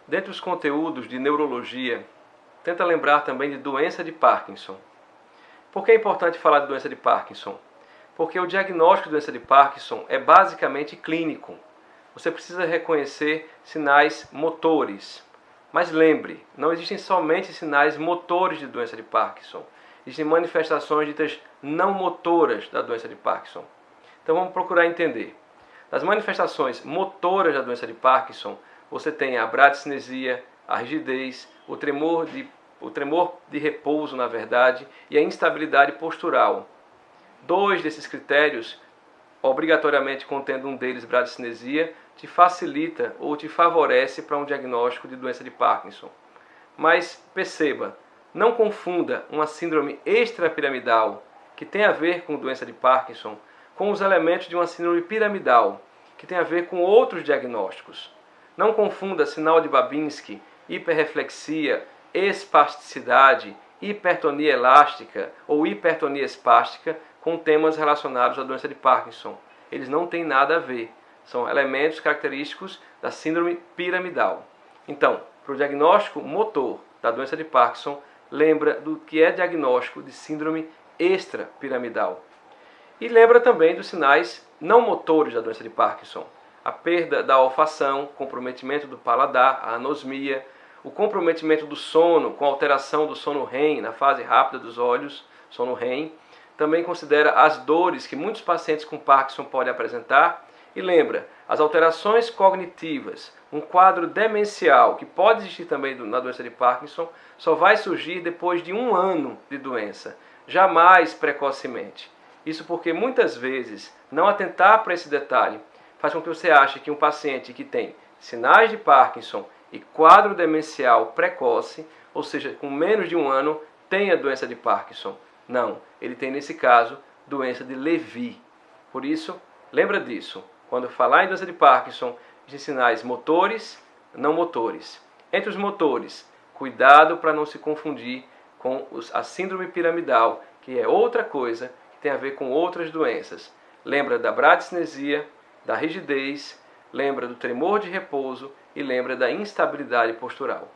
Dentre os conteúdos de neurologia, tenta lembrar também de doença de Parkinson. Por que é importante falar de doença de Parkinson? Porque o diagnóstico de doença de Parkinson é basicamente clínico. Você precisa reconhecer sinais motores. Mas lembre, não existem somente sinais motores de doença de Parkinson. Existem manifestações ditas não motoras da doença de Parkinson. Então vamos procurar entender. Das manifestações motoras da doença de Parkinson, você tem a bradicinesia, a rigidez, o tremor de repouso, na verdade, e a instabilidade postural. Dois desses critérios, obrigatoriamente contendo um deles bradicinesia, te facilita ou te favorece para um diagnóstico de doença de Parkinson. Mas perceba, não confunda uma síndrome extrapiramidal, que tem a ver com doença de Parkinson, com os elementos de uma síndrome piramidal, que tem a ver com outros diagnósticos. Não confunda sinal de Babinski, hiperreflexia, espasticidade, hipertonia elástica ou hipertonia espástica com temas relacionados à doença de Parkinson. Eles não têm nada a ver. São elementos característicos da síndrome piramidal. Então, para o diagnóstico motor da doença de Parkinson, lembra do que é diagnóstico de síndrome extrapiramidal. E lembra também dos sinais não motores da doença de Parkinson. A perda da olfação, comprometimento do paladar, a anosmia, o comprometimento do sono, com alteração do sono REM, na fase rápida dos olhos, sono REM. Também considera as dores que muitos pacientes com Parkinson podem apresentar. E lembra, as alterações cognitivas, um quadro demencial, que pode existir também na doença de Parkinson, só vai surgir depois de 1 ano de doença, jamais precocemente. Isso porque muitas vezes não atentar para esse detalhe faz com que você ache que um paciente que tem sinais de Parkinson e quadro demencial precoce, ou seja, com menos de 1 ano, tenha doença de Parkinson. Não, ele tem nesse caso doença de Levy. Por isso, lembra disso. Quando falar em doença de Parkinson, existem sinais motores, não motores. Entre os motores, cuidado para não se confundir com a síndrome piramidal, que é outra coisa, que tem a ver com outras doenças. Lembra da bradicinesia, da rigidez, lembra do tremor de repouso e lembra da instabilidade postural.